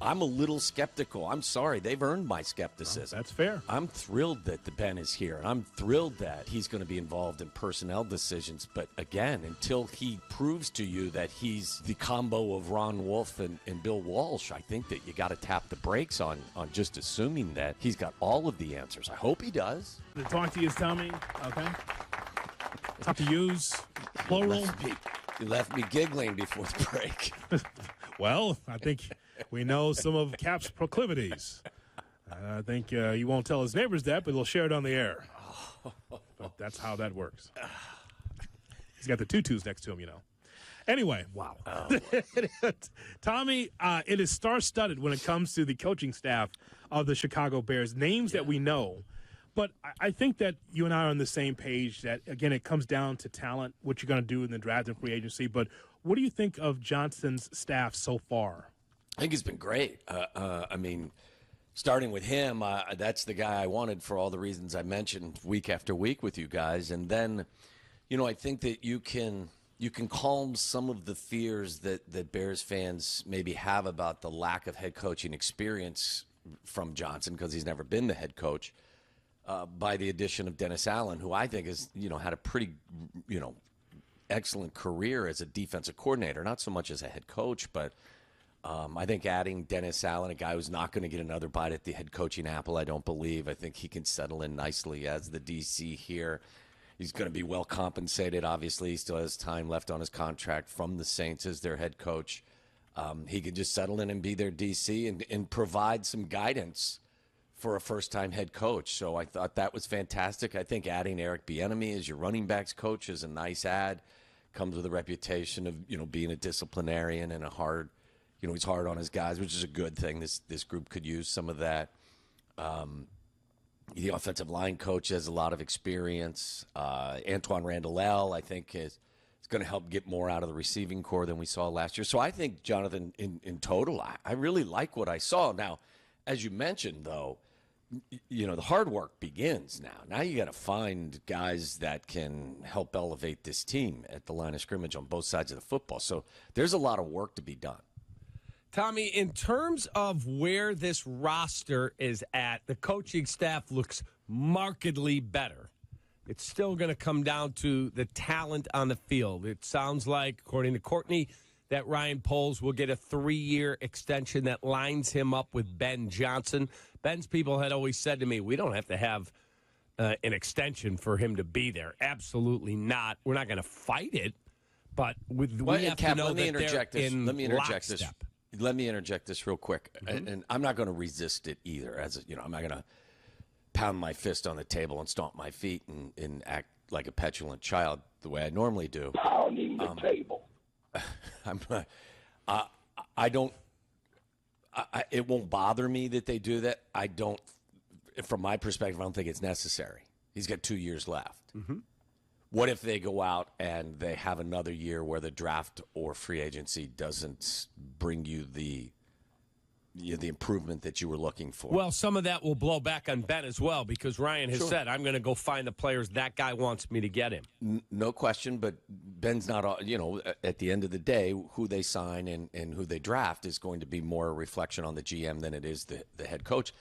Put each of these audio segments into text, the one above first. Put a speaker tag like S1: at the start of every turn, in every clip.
S1: I'm a little skeptical. I'm sorry. They've earned my skepticism.
S2: That's fair.
S1: I'm thrilled that the Ben is here, and I'm thrilled that he's going to be involved in personnel decisions. But again, until he proves to you that he's the combo of Ron Wolf and Bill Walsh, I think that you got to tap the brakes on just assuming that he's got all of the answers. I hope he does.
S2: To talk to you is Tommy. Okay. Tough to use. Plural.
S1: You left me giggling before the break.
S2: Well, I think we know some of Kap's proclivities. I think he won't tell his neighbors that, but he'll share it on the air. But that's how that works. He's got the tutus next to him, you know. Anyway, wow. Tommy, it is star-studded when it comes to the coaching staff of the Chicago Bears. Names that we know. But I think that you and I are on the same page that, again, it comes down to talent, what you're going to do in the draft and free agency. But what do you think of Johnson's staff so far?
S1: I think it's been great. I mean, starting with him, that's the guy I wanted for all the reasons I mentioned week after week with you guys. And then, you know, I think that you can calm some of the fears that Bears fans maybe have about the lack of head coaching experience from Johnson because he's never been the head coach. By the addition of Dennis Allen, who I think has, you know, had a pretty, you know, excellent career as a defensive coordinator, not so much as a head coach, but I think adding Dennis Allen, a guy who's not going to get another bite at the head coaching apple, I don't believe. I think he can settle in nicely as the DC here. He's going to be well compensated. Obviously, he still has time left on his contract from the Saints as their head coach. He can just settle in and be their DC and provide some guidance for a first-time head coach. So I thought that was fantastic. I think adding Eric Bieniemy as your running backs coach is a nice add. Comes with a reputation of, you know, being a disciplinarian and a hard, you know, he's hard on his guys, which is a good thing. This group could use some of that. The offensive line coach has a lot of experience. Antoine Randall, I think, is going to help get more out of the receiving core than we saw last year. So I think, Jonathan, in total, I really like what I saw. Now, as you mentioned, though, you know, the hard work begins now. Now you got to find guys that can help elevate this team at the line of scrimmage on both sides of the football. So there's a lot of work to be done.
S3: Tommy, in terms of where this roster is at, the coaching staff looks markedly better. It's still going to come down to the talent on the field. It sounds like, according to Courtney, that Ryan Poles will get a 3-year extension that lines him up with Ben Johnson. Ben's people had always said to me, we don't have to have an extension for him to be there. Absolutely not. We're not going to fight it, but we have to know that they're in lockstep.
S1: Let me interject this real quick, and I'm not going to resist it either. I'm not going to pound my fist on the table and stomp my feet and act like a petulant child the way I normally do.
S4: Pounding the table.
S1: It won't bother me that they do that. From my perspective, I don't think it's necessary. He's got 2 years left. Mm-hmm. What if they go out and they have another year where the draft or free agency doesn't bring you the improvement that you were looking for?
S3: Well, some of that will blow back on Ben as well, because Ryan has said, I'm going to go find the players that guy wants me to get him.
S1: No question, but Ben's not, at the end of the day, who they sign and who they draft is going to be more a reflection on the GM than it is the head coach.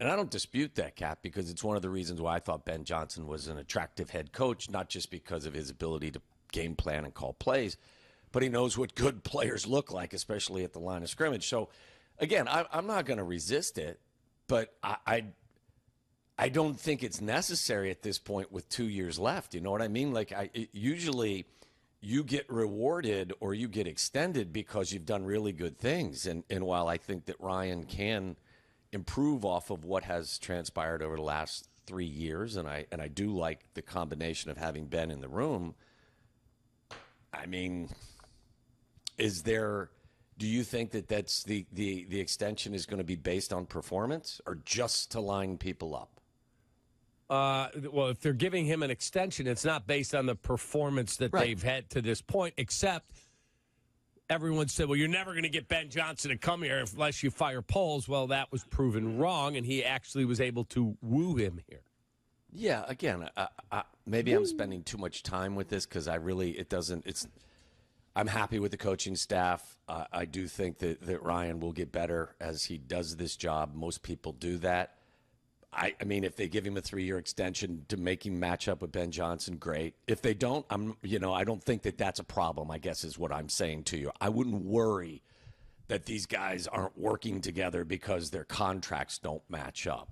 S1: And I don't dispute that, Kap, because it's one of the reasons why I thought Ben Johnson was an attractive head coach, not just because of his ability to game plan and call plays, but he knows what good players look like, especially at the line of scrimmage. So, again, I'm not going to resist it, but I don't think it's necessary at this point with 2 years left. You know what I mean? Like, usually you get rewarded or you get extended because you've done really good things. And while I think that Ryan can improve off of what has transpired over the last 3 years, and I do like the combination of having Ben in the room, I mean, do you think that that's the extension is going to be based on performance or just to line people up?
S3: Well, if they're giving him an extension, it's not based on the performance that they've had to this point, except everyone said, well, you're never going to get Ben Johnson to come here unless you fire Poles. Well, that was proven wrong, and he actually was able to woo him here.
S1: Yeah, again, maybe I'm spending too much time with this because I'm happy with the coaching staff. I do think that Ryan will get better as he does this job. Most people do that. I mean, if they give him a 3-year extension to make him match up with Ben Johnson, great. If they don't, I don't think that that's a problem, I guess is what I'm saying to you. I wouldn't worry that these guys aren't working together because their contracts don't match up.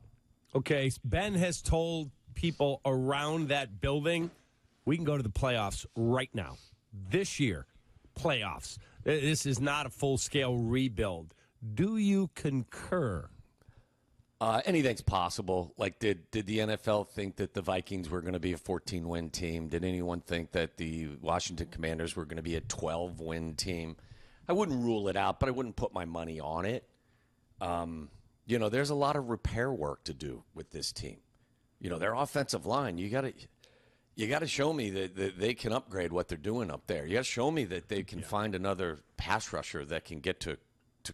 S3: Okay, Ben has told people around that building, we can go to the playoffs right now. This year, playoffs. This is not a full-scale rebuild. Do you concur?
S1: Anything's possible. Like, did the NFL think that the Vikings were going to be a 14-win team? Did anyone think that the Washington Commanders were going to be a 12-win team? I wouldn't rule it out, but I wouldn't put my money on it. There's a lot of repair work to do with this team. Their offensive line, you got to show me that they can upgrade what they're doing up there. You got to show me that they can find another pass rusher that can get to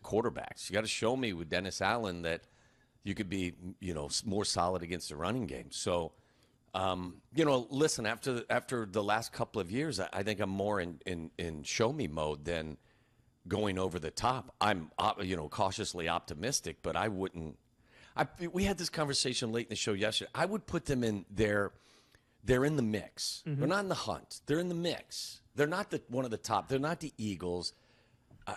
S1: quarterbacks. You got to show me with Dennis Allen that you could be, more solid against the running game. So, listen, after the last couple of years, I think I'm more in show me mode than going over the top. I'm, cautiously optimistic, but I wouldn't. We had this conversation late in the show yesterday. I would put them in there. They're in the mix. Mm-hmm. They're not in the hunt. They're in the mix. They're not one of the top. They're not the Eagles.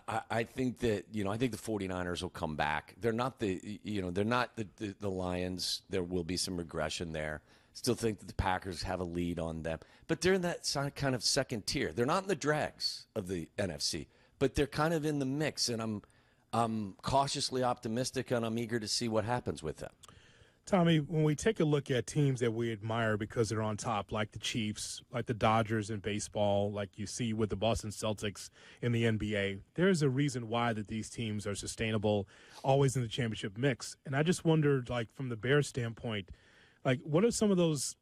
S1: I think that, I think the 49ers will come back. They're not they're not the Lions. There will be some regression there. Still think that the Packers have a lead on them. But they're in that kind of second tier. They're not in the dregs of the NFC, but they're kind of in the mix. And I'm cautiously optimistic, and I'm eager to see what happens with them.
S2: Tommy, when we take a look at teams that we admire because they're on top, like the Chiefs, like the Dodgers in baseball, like you see with the Boston Celtics in the NBA, there's a reason why that these teams are sustainable, always in the championship mix. And I just wondered, like, from the Bears standpoint, like, what are some of those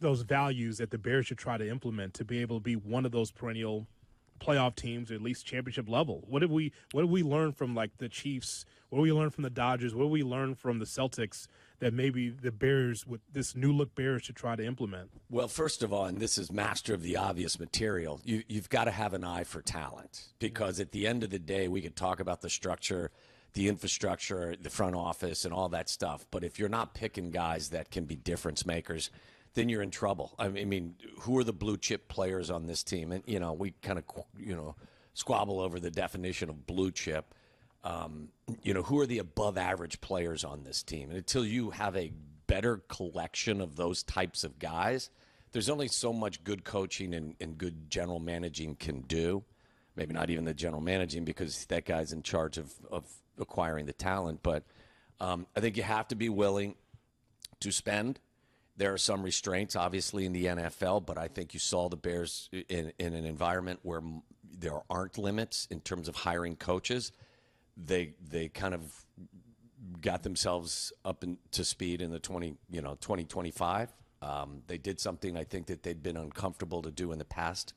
S2: values that the Bears should try to implement to be able to be one of those perennial playoff teams, or at least championship level? What did we learn from, like, the Chiefs? What do we learn from the Dodgers? What do we learn from the Celtics that maybe the Bears, with this new look Bears, should try to implement?
S1: Well, first of all, and this is master of the obvious material, you've got to have an eye for talent, because at the end of the day, we could talk about the structure, the infrastructure, the front office, and all that stuff. But if you're not picking guys that can be difference makers, then you're in trouble. I mean, who are the blue chip players on this team? And, we kind of, squabble over the definition of blue chip. Who are the above average players on this team? And until you have a better collection of those types of guys, there's only so much good coaching and good general managing can do. Maybe not even the general managing, because that guy's in charge of acquiring the talent. But I think you have to be willing to spend. There are some restraints, obviously, in the NFL, but I think you saw the Bears in an environment where there aren't limits in terms of hiring coaches. They kind of got themselves up to speed in the 2025. They did something I think that they'd been uncomfortable to do in the past.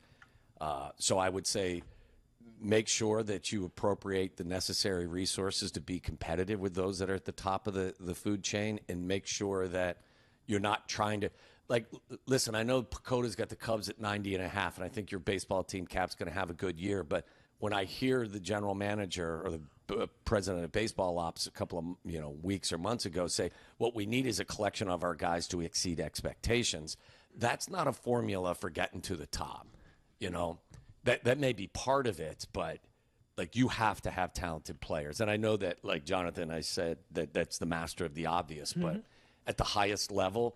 S1: So I would say make sure that you appropriate the necessary resources to be competitive with those that are at the top of the food chain, and make sure that you're not trying to, like, listen, I know Pacoda's got the Cubs at 90.5, and I think your baseball team, Cap's going to have a good year. But when I hear the general manager or the president of baseball ops a couple of weeks or months ago say, what we need is a collection of our guys to exceed expectations, that's not a formula for getting to the top. That may be part of it, but like, you have to have talented players. And I know that, like Jonathan, I said that's the master of the obvious, mm-hmm. But at the highest level,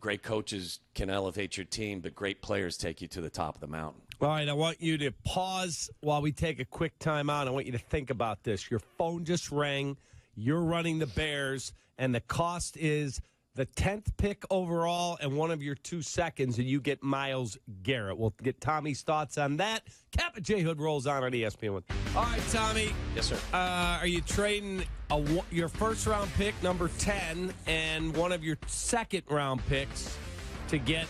S1: great coaches can elevate your team, but great players take you to the top of the mountain.
S3: All right, I want you to pause while we take a quick time out. I want you to think about this. Your phone just rang. You're running the Bears, and the cost is the 10th pick overall and one of your 2 seconds, and you get Myles Garrett. We'll get Tommy's thoughts on that. Kap J rolls on ESPN1. All right, Tommy.
S1: Yes, sir.
S3: Are you trading your first-round pick, number 10, and one of your second-round picks to get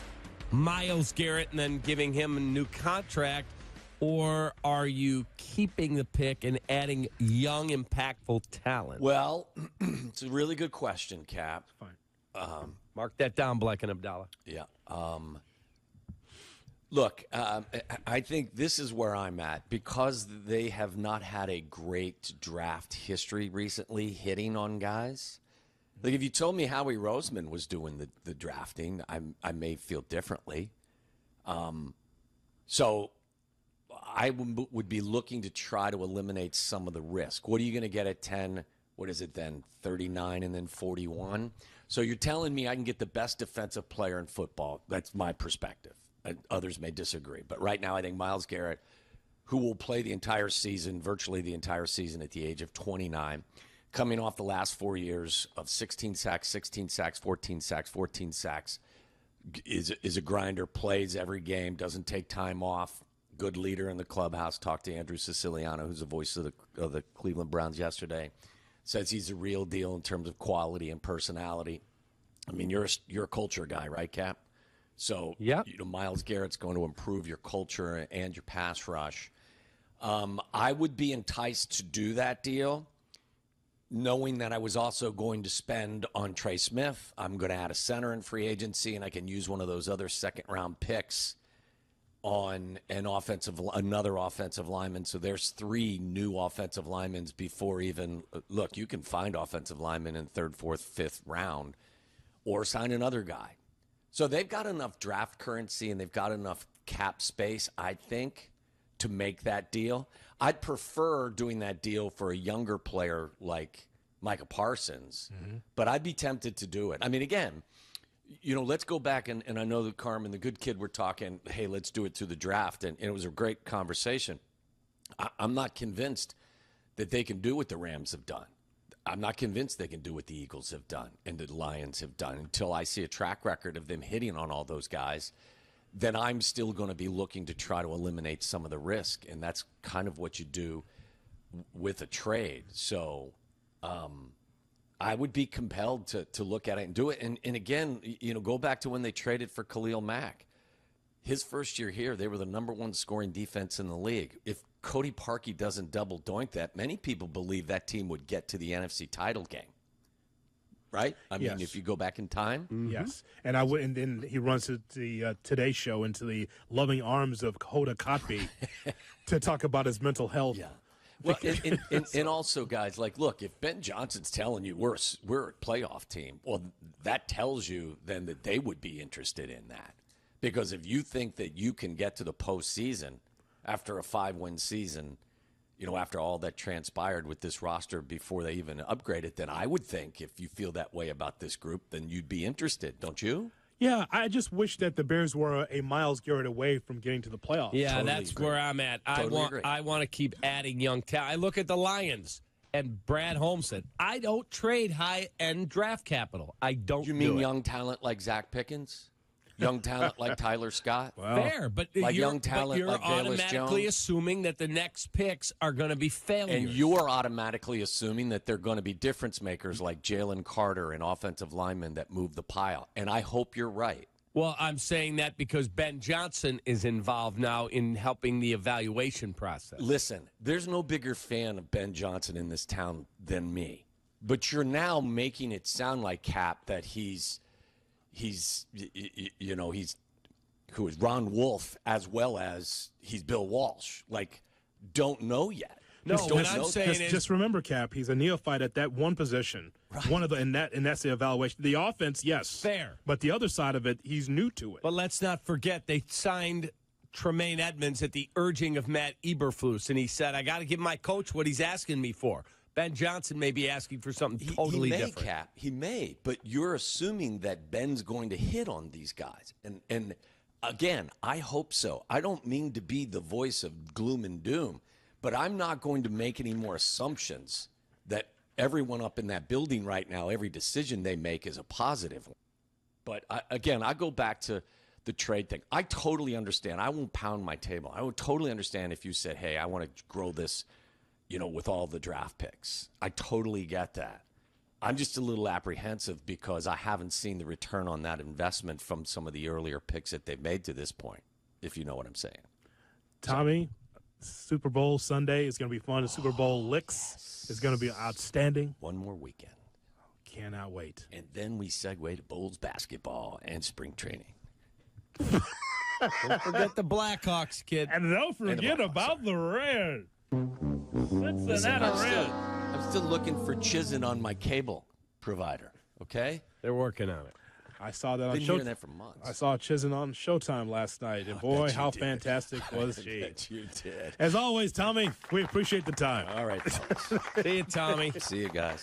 S3: Myles Garrett and then giving him a new contract? Or are you keeping the pick and adding young, impactful talent?
S1: Well, it's a really good question, Cap.
S2: Fine.
S3: Mark that down, Black and Abdallah.
S1: Yeah. Look, I think this is where I'm at because they have not had a great draft history recently hitting on guys. Like if you told me Howie Roseman was doing the drafting, I may feel differently. So I would be looking to try to eliminate some of the risk. What are you going to get at 10? What is it then? 39 and then 41? So you're telling me I can get the best defensive player in football. That's my perspective. Others may disagree. But right now I think Myles Garrett, who will play the entire season, virtually the entire season at the age of 29, coming off the last 4 years of 16 sacks, 16 sacks, 14 sacks, 14 sacks, is a grinder, plays every game, doesn't take time off, good leader in the clubhouse. Talked to Andrew Siciliano, who's the voice of the Cleveland Browns yesterday. Says he's a real deal in terms of quality and personality. I mean, you're a culture guy, right, Cap? So,
S3: yep.
S1: Myles Garrett's going to improve your culture and your pass rush. I would be enticed to do that deal, knowing that I was also going to spend on Trey Smith. I'm going to add a center in free agency, and I can use one of those other second-round picks on another offensive lineman. So there's 3 new offensive linemen before even – look, you can find offensive linemen in 3rd, 4th, 5th round or sign another guy. So they've got enough draft currency and they've got enough cap space, I think, to make that deal. I'd prefer doing that deal for a younger player like Micah Parsons, but I'd be tempted to do it. I mean, again, let's go back, and I know that Carmen, the good kid, we're talking, hey, let's do it through the draft, and it was a great conversation. I'm not convinced that they can do what the Rams have done. I'm not convinced they can do what the Eagles have done and the Lions have done until I see a track record of them hitting on all those guys. Then I'm still going to be looking to try to eliminate some of the risk, and that's kind of what you do with a trade. So I would be compelled to look at it and do it. And again, go back to when they traded for Khalil Mack. His first year here, they were the number 1 scoring defense in the league. If Cody Parkey doesn't double doink that, many people believe that team would get to the NFC title game. Right? I mean, if you go back in time.
S2: Yes. And and then he runs to the Today Show into the loving arms of Hoda Kotb to talk about his mental health.
S1: Yeah. Well, and also, guys, like, look, if Ben Johnson's telling you we're a playoff team, well, that tells you then that they would be interested in that. Because if you think that you can get to the postseason after a 5-win season, after all that transpired with this roster before they even upgrade it, then I would think if you feel that way about this group, then you'd be interested, don't you?
S2: Yeah, I just wish that the Bears were a Myles Garrett away from getting to the playoffs.
S3: Yeah,
S1: Totally
S3: that's
S1: agree.
S3: where I'm at. I want to keep adding young talent. I look at the Lions and Brad Holmes said, I don't trade high-end draft capital. I don't
S1: You
S3: do
S1: mean
S3: it.
S1: young talent like Zach Pickens? Young talent like Tyler Scott?
S3: Fair, but
S1: Like
S3: you're,
S1: young talent
S3: you're
S1: like Velus
S3: automatically
S1: Jones?
S3: assuming that the next picks are going to be failures.
S1: And you are automatically assuming that they're going to be difference makers like Jalen Carter and offensive linemen that move the pile. And I hope you're right.
S3: Well, I'm saying that because Ben Johnson is involved now in helping the evaluation process.
S1: Listen, there's no bigger fan of Ben Johnson in this town than me. But you're now making it sound like, Cap, that he's who is Ron Wolf as well as he's Bill Walsh. Like, don't know yet.
S3: No,
S1: Just
S3: what
S1: don't
S3: I'm
S1: know.
S3: saying
S2: Just remember, Cap, he's a neophyte at that one position.
S1: Right.
S2: One of the and that's the evaluation. The offense, yes.
S3: Fair.
S2: But the other side of it, he's new to it.
S3: But let's not forget they signed Tremaine Edmonds at the urging of Matt Eberflus, and he said, I got to give my coach what he's asking me for. Ben Johnson may be asking for something totally
S1: he may,
S3: different.
S1: Cap. He may, but you're assuming that Ben's going to hit on these guys. And again, I hope so. I don't mean to be the voice of gloom and doom, but I'm not going to make any more assumptions that everyone up in that building right now, every decision they make is a positive one. But I go back to the trade thing. I totally understand. I won't pound my table. I would totally understand if you said, hey, I want to grow this, with all the draft picks. I totally get that. I'm just a little apprehensive because I haven't seen the return on that investment from some of the earlier picks that they've made to this point, if you know what I'm saying.
S2: Tommy, Super Bowl Sunday is going to be fun. The Super Bowl licks is going to be outstanding.
S1: One more weekend.
S2: Cannot wait.
S1: And then we segue to Bulls basketball and spring training.
S3: Don't forget the Blackhawks, kid.
S2: And don't forget about the Reds. Cincinnati Reds.
S1: I'm still looking for Chizen on my cable provider. Okay,
S3: They're working on it.
S2: I saw that on
S1: been hearing that for months.
S2: I saw Chizen on Showtime last night, and boy, how fantastic was she!
S1: You did.
S2: As always, Tommy, we appreciate the time.
S1: All right, folks.
S3: See you, Tommy.
S1: See you guys.